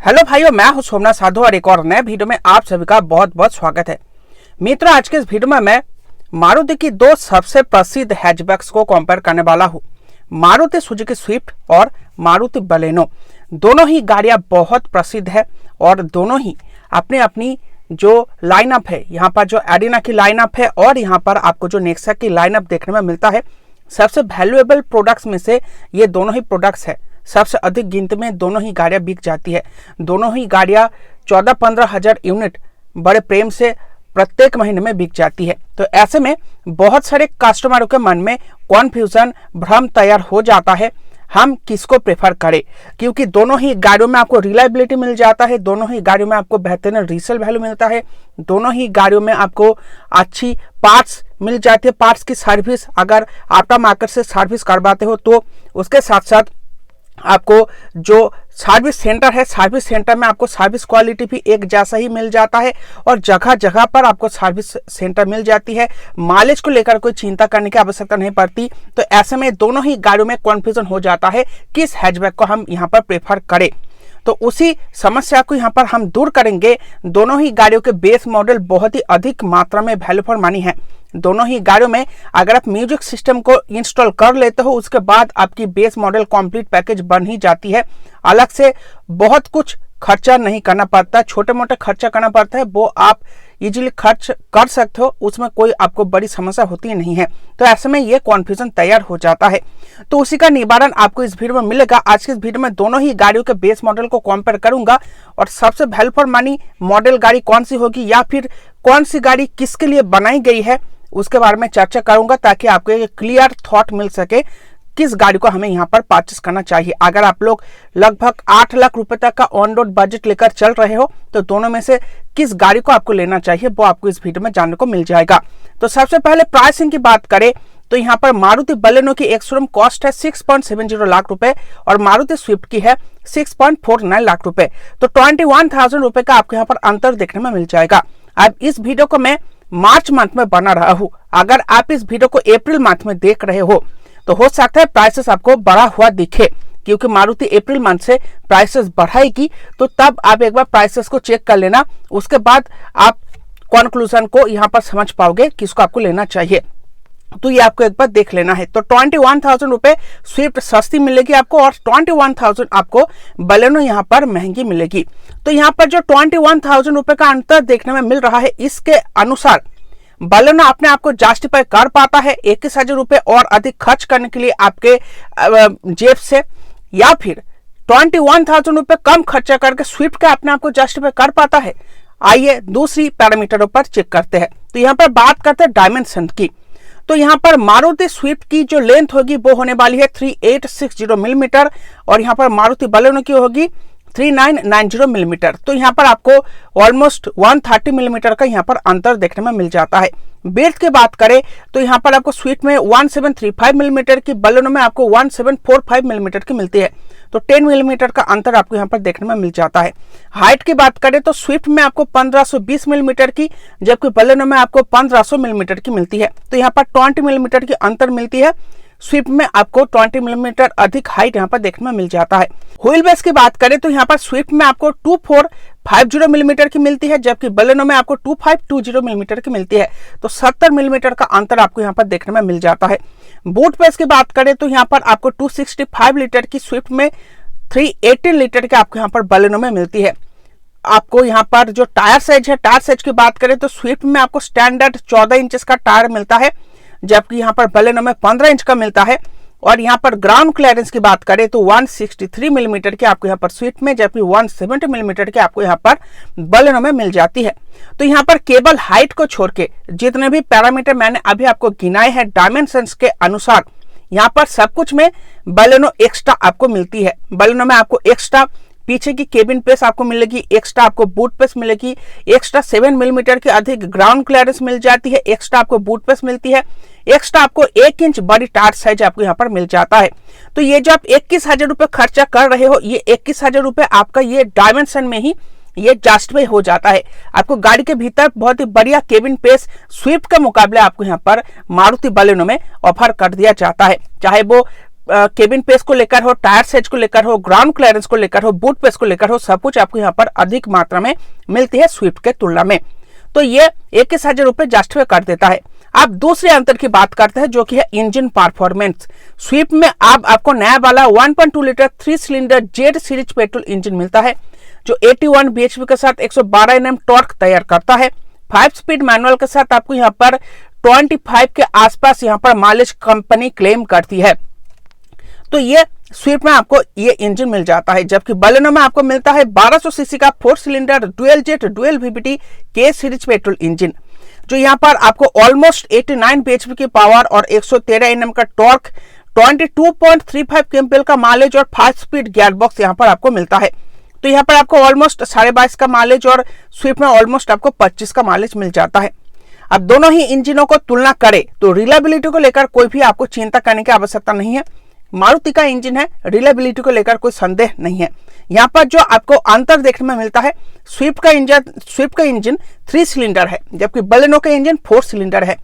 Hello भाइयों, मैं हूं सोमनाथ साधु और एक और नए वीडियो में आप सभी का बहुत बहुत स्वागत है। मित्रों, आज के इस वीडियो में मैं मारुति की दो सबसे प्रसिद्ध हैचबैक्स को कंपेयर करने वाला हूं। मारुति सुजुकी स्विफ्ट और मारुति बलेनो। दोनों ही गाड़ियां बहुत प्रसिद्ध है और दोनों ही अपनी अपनी जो लाइनअप है, यहाँ पर जो एडिना की लाइनअप है और यहाँ पर आपको जो नेक्सा की लाइनअप देखने में मिलता है, सबसे वैल्यूएबल प्रोडक्ट्स में से ये दोनों ही प्रोडक्ट्स है। सबसे अधिक गिनती में दोनों ही गाड़ियां बिक जाती है। दोनों ही गाड़ियां 14-15 हजार यूनिट बड़े प्रेम से प्रत्येक महीने में बिक जाती है। तो ऐसे में बहुत सारे कस्टमरों के मन में कॉन्फ्यूजन, भ्रम तैयार हो जाता है, हम किसको प्रेफर करें, क्योंकि दोनों ही गाड़ियों में आपको रिलायबिलिटी मिल जाता है, दोनों ही गाड़ियों में आपको बेहतरीन रीसेल वैल्यू मिलता है, दोनों ही गाड़ियों में आपको अच्छी पार्ट्स मिल जाती है। पार्ट्स की सर्विस अगर आफ्टर मार्केट से सर्विस करवाते हो तो उसके साथ साथ आपको जो सर्विस सेंटर है, सर्विस सेंटर में आपको सर्विस क्वालिटी भी एक जैसा ही मिल जाता है और जगह जगह पर आपको सर्विस सेंटर मिल जाती है। माइलेज को लेकर कोई चिंता करने की आवश्यकता नहीं पड़ती। तो ऐसे में दोनों ही गाड़ियों में कन्फ्यूजन हो जाता है किस हैचबैक को हम यहाँ पर प्रेफर करें। तो उसी समस्या को यहाँ पर हम दूर करेंगे। दोनों ही गाड़ियों के बेस मॉडल बहुत ही अधिक मात्रा में वैल्यू फॉर मनी है। दोनों ही गाड़ियों में अगर आप म्यूजिक सिस्टम को इंस्टॉल कर लेते हो, उसके बाद आपकी बेस मॉडल कंप्लीट पैकेज बन ही जाती है। अलग से बहुत कुछ खर्चा नहीं करना पड़ता, छोटे मोटे खर्चा करना पड़ता है, वो आप इजीली खर्च कर सकते हो, उसमें कोई आपको बड़ी समस्या होती नहीं है। तो ऐसे में ये कॉन्फ्यूजन तैयार हो जाता है। तो उसी का निवारण आपको इस वीडियो में मिलेगा। आज के इस वीडियो में दोनों ही गाड़ियों के बेस मॉडल को कंपेयर करूंगा और सबसे वैल्यू फॉर मनी मॉडल गाड़ी कौन सी होगी या फिर कौन सी गाड़ी किसके लिए बनाई गई है, उसके बारे में चर्चा करूंगा, ताकि आपको एक क्लियर थॉट मिल सके किस गाड़ी को हमें यहाँ पर परचेस करना चाहिए। अगर आप लोग लगभग 8 लाख रुपए तक का ऑन रोड बजट लेकर चल रहे हो तो दोनों में से किस गाड़ी को आपको लेना चाहिए वो आपको इस वीडियो में जानने को मिल जाएगा। तो सबसे पहले प्राइसिंग की बात करें तो यहाँ पर मारुति बलेनो की एक शोरूम कॉस्ट है 6.70 लाख रुपए और मारुति स्विफ्ट की है 6.49 लाख रुपए। तो 21,000 रुपए का आपको यहाँ पर अंतर देखने में मिल जाएगा। अब इस वीडियो को मैं मार्च मंथ में बना रहा हूँ। अगर आप इस वीडियो को अप्रैल मंथ में देख रहे हो तो हो सकता है प्राइसेस आपको बढ़ा हुआ दिखे, क्योंकि मारुति अप्रैल मंथ से प्राइसेस बढ़ाएगी। तो तब आप एक बार प्राइसेस को चेक कर लेना, उसके बाद आप कंक्लूजन को यहाँ पर समझ पाओगे किसको आपको लेना चाहिए। तो ये आपको एक बार देख लेना है। तो 21,000 रुपए स्विफ्ट सस्ती मिलेगी आपको और 21,000 आपको बलेनो यहाँ पर महंगी मिलेगी। तो यहाँ पर जो 21,000 रुपए का अंतर देखने में मिल रहा है, इसके अनुसार बलेनो अपने आप को जस्टिफाई कर पाता है 21,000 रुपए और अधिक खर्च करने के लिए आपके जेब से, या फिर 21,000 रुपए कम खर्चा करके स्विफ्ट का अपने आप को जस्टिफाई कर पाता है। आइए दूसरी पैरामीटरों पर चेक करते हैं। तो यहाँ पर बात करते हैं डायमेंशन की। तो यहाँ पर मारुति स्विफ्ट की जो लेंथ होगी वो होने वाली है 3860 मिलीमीटर और यहाँ पर मारुति बलेनो की होगी 3990 मिलीमीटर। तो यहाँ पर आपको ऑलमोस्ट 130 मिलीमीटर का यहाँ पर अंतर देखने में मिल जाता है। बेल्ट की बात करें तो यहाँ पर आपको स्विफ्ट में 1735 मिलीमीटर की, बलेनो में आपको 1745 मिलीमीटर की मिलती है। तो 10 मिलीमीटर का अंतर आपको यहाँ पर देखने में मिल जाता है। हाइट की बात करें तो स्विफ्ट में आपको 1520 मिलीमीटर की, जबकि बलेनो में आपको 1500 मिलीमीटर की मिलती है। तो यहाँ पर 20 मिलीमीटर की अंतर मिलती है। स्विफ्ट में आपको 20 मिलीमीटर अधिक हाइट यहाँ पर देखने में मिल जाता है। व्हील बेस की बात करें तो यहाँ पर स्विफ्ट में आपको 2450 मिलीमीटर की मिलती है, जबकि बलेनो में आपको 2520 मिलीमीटर की मिलती है। तो 70 मिलीमीटर का अंतर आपको यहाँ पर देखने में मिल जाता है। बूट स्पेस की बात करें तो यहाँ पर आपको 265 लीटर की स्विफ्ट में 318 लीटर की आपको यहाँ पर बलेनो में मिलती है। आपको यहाँ पर जो टायर साइज है, टायर साइज की बात करें तो स्विफ्ट में आपको स्टैंडर्ड 14 इंच का टायर मिलता है, जबकि यहाँ पर बलेनो में 15 इंच का मिलता है। और यहाँ पर ग्राउंड क्लियरेंस की बात करें तो 163 मिलीमीटर की आपको यहाँ पर स्विफ्ट में, जबकि 170 मिलीमीटर की आपको यहाँ पर बलेनो में मिल जाती है। तो यहाँ पर केवल हाइट को छोड़ के जितने भी पैरामीटर मैंने अभी आपको गिनाए हैं डायमेंशंस के अनुसार, यहाँ पर सब कुछ में बलेनो एक्स्ट्रा आपको मिलती है। बलेनो में आपको एक्स्ट्रा पीछे की केबिन पेस आपको मिलेगी, एक्स्ट्रा आपको बूट पेस मिलेगी, एक्स्ट्रा 7 मिलीमीटर की अधिक ग्राउंड क्लियरेंस मिल जाती है, एक्स्ट्रा आपको बूट पेस मिलती है, एक्स्ट्रा आपको 1 इंच बड़ी टायर साइज आपको यहाँ पर मिल जाता है। तो ये जो आप 21,000 रुपए खर्चा कर रहे हो, ये 21,000 रुपए आपका ये डायमेंशन में ही ये जस्टिफाई हो जाता है। आपको गाड़ी के भीतर बहुत ही बढ़िया केबिन पेस स्विफ्ट के मुकाबले आपको यहाँ पर मारुति बलेनो में ऑफर कर दिया जाता है, चाहे वो केबिन पेस को लेकर हो, टायर साइज को लेकर हो, ग्राउंड क्लियरेंस को लेकर हो, बूट पेस को लेकर हो, सब कुछ आपको यहाँ पर अधिक मात्रा में मिलती है स्विफ्ट के तुलना में। तो ये 21,000 रुपए जस्टिफाई कर देता है। आप दूसरे अंतर की बात करते हैं जो कि है इंजन परफॉर्मेंस। स्विफ्ट में आपको नया वाला 1.2 litre 3 cylinder Z series petrol engine मिलता है जो 81 bhp के साथ 112 Nm टॉर्क तैयार करता है। 5 स्पीड मैनुअल के साथ आपको यहाँ पर 25 के आसपास यहाँ पर माइलेज कंपनी क्लेम करती है। तो ये स्विफ्ट में आपको ये इंजन मिल जाता है, जबकि बलेनो में आपको मिलता है 1200 सीसी का 4 cylinder dual jet dual VVT के सीरीज पेट्रोल इंजन जो यहाँ पर आपको ऑलमोस्ट 89 bhp की पावर और 113 Nm का टॉर्क, 22.35 kmpl का माइलेज और 5 स्पीड गियर बॉक्स यहाँ पर आपको मिलता है। तो यहाँ पर आपको ऑलमोस्ट 22.5 का माइलेज और स्विफ्ट में ऑलमोस्ट आपको 25 का माइलेज मिल जाता है। अब दोनों ही इंजनों को तुलना करें तो रिलायबिलिटी को लेकर कोई भी आपको चिंता करने की आवश्यकता नहीं है। मारुति का इंजन है, रिलायबिलिटी को लेकर कोई संदेह नहीं है। यहाँ पर जो आपको अंतर देखने में मिलता है, स्विफ्ट का इंजन 3 सिलेंडर है जबकि बलेनो का इंजन 4 सिलेंडर है।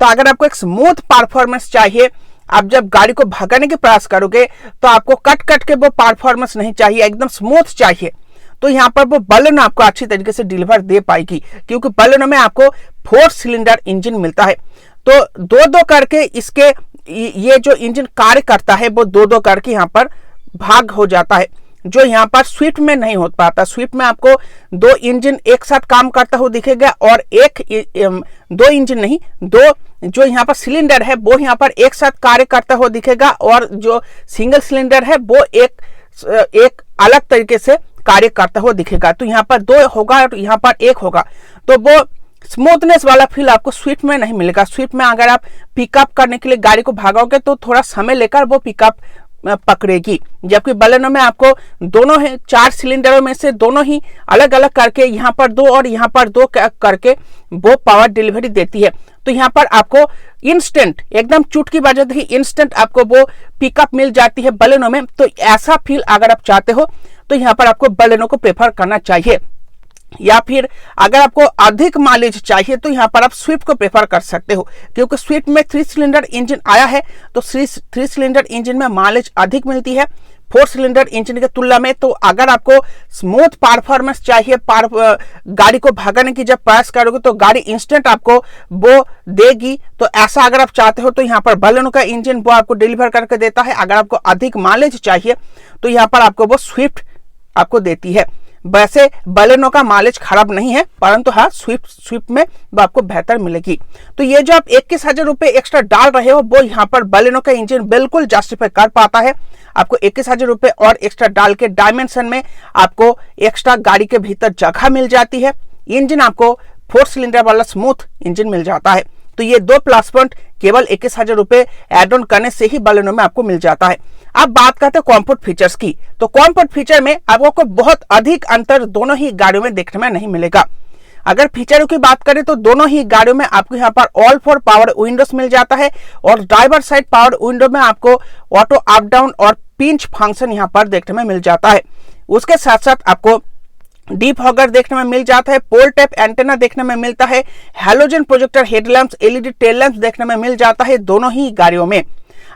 तो अगर आपको एक स्मूथ परफॉर्मेंस चाहिए, आप जब गाड़ी को भगाने के प्रयास करोगे तो आपको कट के वो परफॉर्मेंस नहीं चाहिए, एकदम स्मूथ चाहिए, तो यहाँ पर वो बलेनो आपको अच्छी तरीके से डिलीवर दे पाएगी क्योंकि बलेनो में आपको 4 सिलेंडर इंजन मिलता है। तो दो करके इसके ये जो इंजन कार्य करता है वो दो करके यहाँ पर भाग हो जाता है, जो यहाँ पर स्विफ्ट में नहीं हो पाता। स्विफ्ट में आपको 2 इंजन एक साथ काम करता हुआ दिखेगा और 2 इंजन नहीं, 2 जो यहाँ पर सिलेंडर है वो यहाँ पर एक साथ कार्य करता हुआ दिखेगा और जो सिंगल सिलेंडर है वो एक अलग तरीके से कार्य करता हुआ दिखेगा। तो यहाँ पर 2 होगा और यहाँ पर 1 होगा, तो वो स्मूथनेस वाला फील आपको स्विफ्ट में नहीं मिलेगा। स्विफ्ट में अगर आप पिकअप करने के लिए गाड़ी को भागोगे तो थोड़ा समय लेकर वो पिकअप पकड़ेगी, जबकि बलेनो में आपको दोनों है 4 सिलेंडरों में से दोनों ही अलग अलग करके यहाँ पर 2 और यहाँ पर 2 करके वो पावर डिलीवरी देती है। तो यहाँ पर आपको इंस्टेंट एकदम चुटकी बजाते ही इंस्टेंट आपको वो पिकअप मिल जाती है बलेनो में। तो ऐसा फील अगर आप चाहते हो तो यहाँ पर आपको बलेनो को प्रेफर करना चाहिए, या फिर अगर आपको अधिक माइलेज चाहिए तो यहाँ पर आप स्विफ्ट को प्रेफर कर सकते हो क्योंकि स्विफ्ट में 3 सिलेंडर इंजन आया है। तो 3 सिलेंडर इंजन में माइलेज अधिक मिलती है 4 सिलेंडर इंजन के तुलना में। तो अगर आपको स्मूथ परफॉर्मेंस चाहिए, गाड़ी को भगाने की जब प्रयास करोगे तो गाड़ी इंस्टेंट आपको वो देगी। तो ऐसा अगर आप चाहते हो तो यहाँ पर बलेनो का इंजन वो आपको डिलीवर करके देता है। अगर आपको अधिक माइलेज चाहिए तो यहाँ पर आपको वो स्विफ्ट आपको देती है। वैसे बलेनो का माइलेज खराब नहीं है, परंतु हाँ स्विफ्ट में वो आपको बेहतर मिलेगी। तो ये जो आप 21,000 रुपए एक्स्ट्रा डाल रहे हो वो यहाँ पर बलेनो का इंजन बिल्कुल जस्टिफाई कर पाता है। आपको 21,000 रुपए और एक्स्ट्रा डाल के डायमेंशन में आपको एक्स्ट्रा गाड़ी के भीतर जगह मिल जाती है। इंजन आपको 4 सिलेंडर वाला स्मूथ इंजन मिल जाता है। तो ये 2 प्लस पॉइंट केवल 21,000 रुपए एड ऑन करने से ही बलेनो में आपको मिल जाता है। अब बात करते हैं कॉम्फर्ट फीचर्स की, तो कॉम्फर्ट फीचर में आपको बहुत अधिक अंतर दोनों ही गाड़ियों में देखने में नहीं मिलेगा। अगर फीचरों की बात करें तो दोनों ही गाड़ियों में आपको यहाँ पर ऑल 4 पावर विंडोज मिल जाता है और ड्राइवर साइड पावर विंडो में आपको ऑटो अप डाउन और पिंच फंक्शन यहाँ पर देखने में मिल जाता है। उसके साथ साथ आपको डीप हॉगर देखने में मिल जाता है, पोल टैप एंटेना देखने में मिलता है, halogen projector headlamps, LED tail lamps देखने में मिल जाता है दोनों ही गाड़ियों में।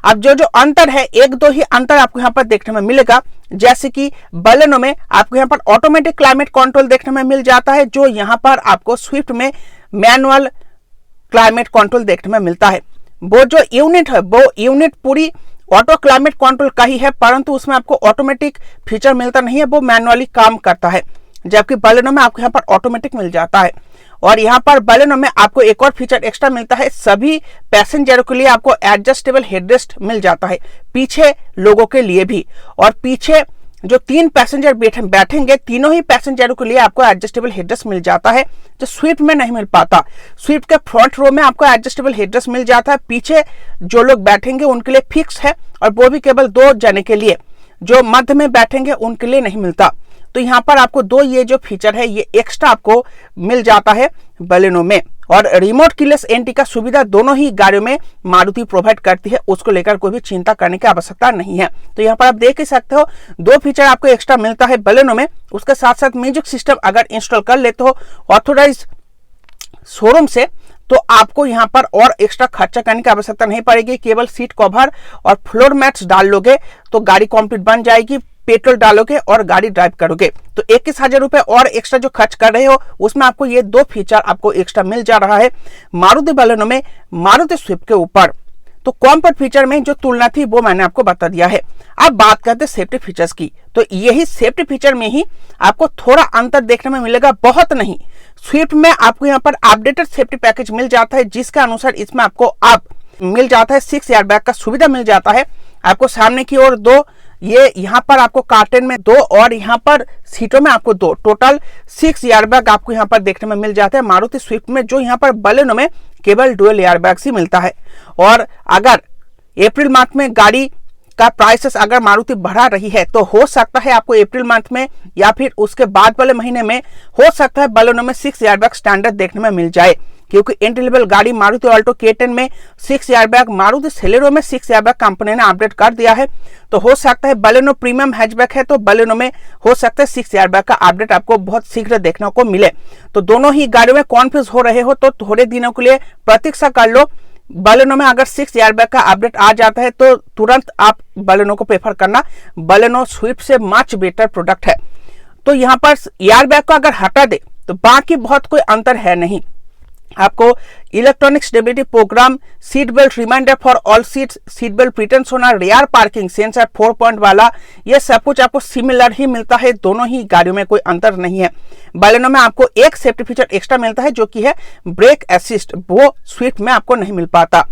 अब जो अंतर है 1-2 ही अंतर आपको यहाँ पर देखने में मिलेगा, जैसे कि बलेनो में आपको यहाँ पर ऑटोमेटिक क्लाइमेट कंट्रोल देखने में मिल जाता है, जो यहाँ पर आपको स्विफ्ट में मैनुअल क्लाइमेट कंट्रोल देखने में मिलता है। वो जो यूनिट है वो यूनिट पूरी ऑटो क्लाइमेट कंट्रोल का ही है, परंतु उसमें आपको ऑटोमेटिक फीचर मिलता नहीं है, वो मैनुअली काम करता है, जबकि बलेनो में आपको यहाँ पर ऑटोमेटिक मिल जाता है। और यहाँ पर बलेनो में आपको एक और फीचर एक्स्ट्रा मिलता है, सभी पैसेंजरों के लिए आपको एडजस्टेबल हेडरेस्ट मिल जाता है, पीछे लोगों के लिए भी। और पीछे जो 3 पैसेंजर बैठेंगे तीनों ही पैसेंजरों के लिए आपको एडजस्टेबल हेडरेस्ट मिल जाता है, जो स्विफ्ट में नहीं मिल पाता। स्विफ्ट के फ्रंट रो में आपको एडजस्टेबल हेडरेस्ट मिल जाता है, पीछे जो लोग बैठेंगे उनके लिए फिक्स है और वो भी केवल 2 जने के लिए, जो मध्य में बैठेंगे उनके लिए नहीं मिलता। तो यहाँ पर आपको 2 ये जो फीचर है ये एक्स्ट्रा आपको मिल जाता है बलेनो में। और रिमोट कीलेस एंट्री का सुविधा दोनों ही गाड़ियों में मारुति प्रोवाइड करती है, उसको लेकर कोई भी चिंता करने की आवश्यकता नहीं है। तो यहाँ पर आप देख ही सकते हो 2 फीचर आपको एक्स्ट्रा मिलता है बलेनो में। उसके साथ साथ म्यूजिक सिस्टम अगर इंस्टॉल कर लेते हो ऑथोराइज शोरूम से तो आपको यहाँ पर और एक्स्ट्रा खर्चा करने की आवश्यकता नहीं पड़ेगी। केवल सीट कवर और फ्लोर मैट्स डाल लोगे तो गाड़ी कंप्लीट बन जाएगी। पेट्रोल डालोगे और गाड़ी ड्राइव करोगे तो 21,000 रुपए और एक्स्ट्रा जो खर्च कर रहे हो उसमें आपको ये 2 फीचर आपको एक्स्ट्रा मिल जा रहा है मारुति बालेनो में मारुति स्विफ्ट के ऊपर। तो कॉम्फर्ट फीचर में जो तुलना थी वो मैंने आपको बता दिया है। अब बात करते हैं सेफ्टी फीचर्स की, तो यही सेफ्टी फीचर में ही आपको थोड़ा अंतर देखने में मिलेगा, बहुत नहीं। स्विफ्ट में आपको यहाँ पर अपडेटेड सेफ्टी पैकेज मिल जाता है, जिसके अनुसार इसमें आपको अब मिल जाता है 6 एयरबैग का सुविधा मिल जाता है। आपको सामने की ओर 2, ये यहाँ पर आपको कार्टन में 2 और यहाँ पर सीटों में आपको 2, टोटल 6 एयरबैग आपको यहाँ पर देखने में मिल जाता है मारुति स्विफ्ट में, जो यहाँ पर बालेनो में केवल डुअल एयरबैग ही मिलता है। और अगर अप्रैल मंथ में गाड़ी का प्राइसेस अगर मारुति बढ़ा रही है तो हो सकता है आपको अप्रैल मंथ में या फिर उसके बाद वाले महीने में हो सकता है बालेनो में 6 एयरबैग स्टैंडर्ड देखने में मिल जाए, क्योंकि एंट्री लेवल गाड़ी मारुति ऑल्टो K10 में 6 एयरबैग, मारुति सेलेरो में 6 एयरबैग कंपनी ने अपडेट कर दिया है। तो हो सकता है बालेनो प्रीमियम हैचबैक है तो बालेनो में हो सकता है 6 एयरबैग का अपडेट आपको बहुत शीघ्र देखने को मिले। तो दोनों ही गाड़ियों में कॉन्फ्यूज हो रहे हो तो थोड़े दिनों के लिए प्रतीक्षा कर लो। बालेनो में अगर 6 एयरबैग का अपडेट आ जाता है तो तुरंत आप बालेनो को प्रेफर करना। बालेनो स्विफ्ट से मच बेटर प्रोडक्ट है। तो यहाँ पर एयरबैग को अगर हटा दे तो बाकी बहुत कोई अंतर है नहीं। आपको electronic stability program, seat belt reminder for all seats, seat belt return होना, रियर पार्किंग सेंसर 4 पॉइंट वाला, ये सब कुछ आपको सिमिलर ही मिलता है। दोनों ही गाड़ियों में कोई अंतर नहीं है। बालेनो में आपको एक सेफ्टी फीचर एक्स्ट्रा मिलता है जो कि है ब्रेक असिस्ट, वो स्विफ्ट में आपको नहीं मिल पाता।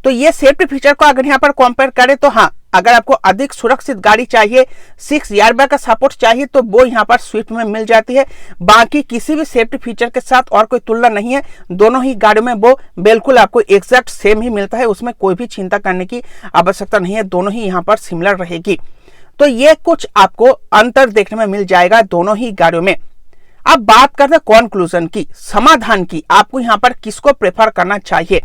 तो ये सेफ्टी फीचर को अगर यहाँ पर कंपेयर करें तो हाँ, अगर आपको अधिक सुरक्षित गाड़ी चाहिए, 6 एयरबैग का सपोर्ट चाहिए तो वो यहाँ पर स्विफ्ट में मिल जाती है। बाकी किसी भी सेफ्टी फीचर के साथ और कोई तुलना नहीं है। दोनों ही गाड़ियों में वो बिल्कुल आपको एग्जैक्ट सेम ही मिलता है, उसमें कोई भी चिंता करने की आवश्यकता नहीं है। दोनों ही यहाँ पर सिमिलर रहेगी। तो ये कुछ आपको अंतर देखने में मिल जाएगा दोनों ही गाड़ियों में। अब बात करते हैं कॉन्क्लूजन की, समाधान की, आपको यहाँ पर किसको प्रेफर करना चाहिए।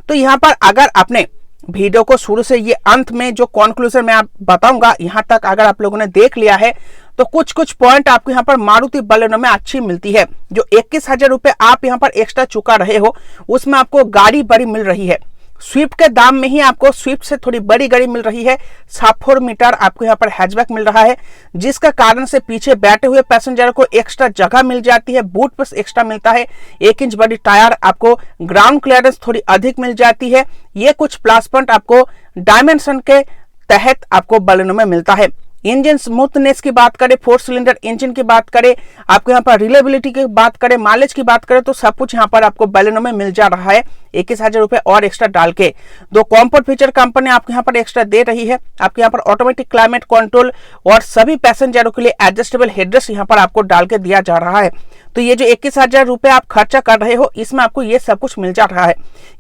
तो यहाँ पर अगर आपने वीडियो को शुरू से ये अंत में जो कॉन्क्लूजन मैं आप बताऊंगा यहाँ तक अगर आप लोगों ने देख लिया है तो कुछ पॉइंट आपको यहाँ पर मारुति बालेनो में अच्छी मिलती है। जो 21,000 रुपए आप यहाँ पर एक्स्ट्रा चुका रहे हो उसमें आपको गाड़ी बड़ी मिल रही है। स्विफ्ट के दाम में ही आपको स्विफ्ट से थोड़ी बड़ी गाड़ी मिल रही है। 4 मीटर आपको यहाँ पर हैचबैक मिल रहा है, जिसका कारण से पीछे बैठे हुए पैसेंजर को एक्स्ट्रा जगह मिल जाती है। बूट पर एक्स्ट्रा मिलता है। 1 इंच बड़ी टायर, आपको ग्राउंड क्लियरेंस थोड़ी अधिक मिल जाती है। ये कुछ प्लस पॉइंट आपको डायमेंशन के तहत आपको बालेनो में मिलता है। इंजन स्मूथनेस की बात करें, 4 सिलेंडर इंजन की बात करें, आपको यहाँ पर रिलेबिलिटी की बात करें, माइलेज की बात करें, तो सब कुछ यहाँ पर आपको बालेनो में मिल जा रहा है 21,000 रुपए और एक्स्ट्रा डाल के। 2 कॉम्फर्ट फीचर कंपनी आपको यहाँ पर एक्स्ट्रा दे रही है। आपके यहाँ पर ऑटोमेटिक क्लाइमेट कंट्रोल और सभी पैसेंजरों के लिए एडजस्टेबल हेडरेस्ट यहाँ पर आपको डाल के दिया जा रहा है। तो ये जो 21,000 रुपए आप खर्चा कर रहे हो इसमें आपको ये सब कुछ मिल जा रहा है।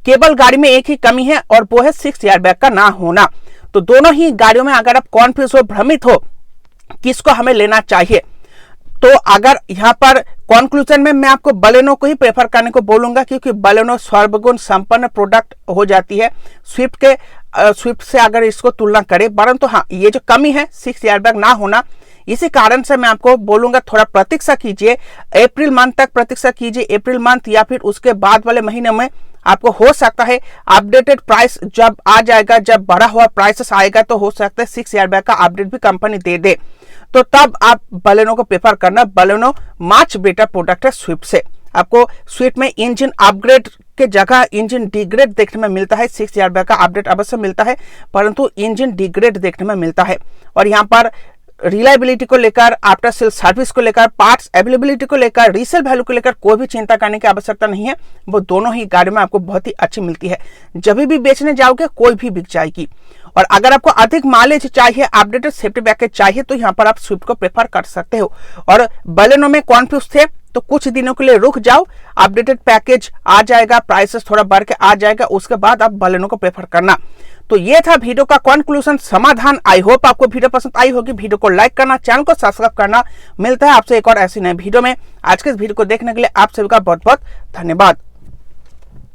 केवल गाड़ी में एक ही कमी है और वो है 6 एयरबैग का ना होना। तो दोनों ही गाड़ियों में अगर आप कॉन्फ्यूज हो, भ्रमित हो किसको हमें लेना चाहिए, तो अगर यहाँ पर कंक्लूजन में मैं आपको बालेनो को ही प्रेफर करने को बोलूंगा, क्योंकि बालेनो सर्वगुण संपन्न प्रोडक्ट हो जाती है स्विफ्ट से अगर इसको तुलना करें। परंतु हाँ, ये जो कमी है 6 एयरबैग ना होना, इसी कारण से मैं आपको बोलूंगा थोड़ा प्रतीक्षा कीजिए, अप्रैल मंथ तक प्रतीक्षा कीजिए। अप्रैल मंथ या फिर उसके बाद वाले महीने में आपको हो सकता है अपडेटेड प्राइस जब आ जाएगा, जब बढ़ा हुआ प्राइसेस आएगा तो हो सकता है 6 एयरबैग का अपडेट भी कंपनी दे दे, तो तब आप बालेनो को प्रेफर करना। बालेनो मच बेटर प्रोडक्ट है स्विफ्ट से। आपको स्विफ्ट में इंजन अपग्रेड के जगह इंजन डिग्रेड देखने में मिलता है। 6 एयरबैग का अपडेट अवश्य मिलता है, परंतु इंजन डिग्रेड देखने में मिलता है। और यहाँ पर रिलायबिलिटी को लेकर, आफ्टर सेल सर्विस को लेकर, पार्ट्स अवेलेबिलिटी को लेकर, रीसेल वैल्यू को लेकर कोई भी चिंता करने की आवश्यकता नहीं है। वो दोनों ही गाड़ी में आपको बहुत ही अच्छी मिलती है। जब भी बेचने जाओगे कोई भी बिक जाएगी। और अगर आपको अधिक माइलेज चाहिए, अपडेटेड सेफ्टी पैकेज चाहिए, तो यहाँ पर आप स्विफ्ट को प्रेफर कर सकते हो। और बालेनो में कॉन्फ्यूज थे तो कुछ दिनों के लिए रुक जाओ, अपडेटेड पैकेज आ जाएगा, प्राइसेस थोड़ा बढ़ के आ जाएगा, उसके बाद आप बालेनो को प्रेफर करना। तो ये था वीडियो का कंक्लूजन, समाधान। आई होप आपको वीडियो पसंद आई होगी। वीडियो को लाइक करना, चैनल को सब्सक्राइब करना। मिलता है आपसे एक और ऐसी नई वीडियो में। आज के इस वीडियो को देखने के लिए आप सभी का बहुत बहुत धन्यवाद।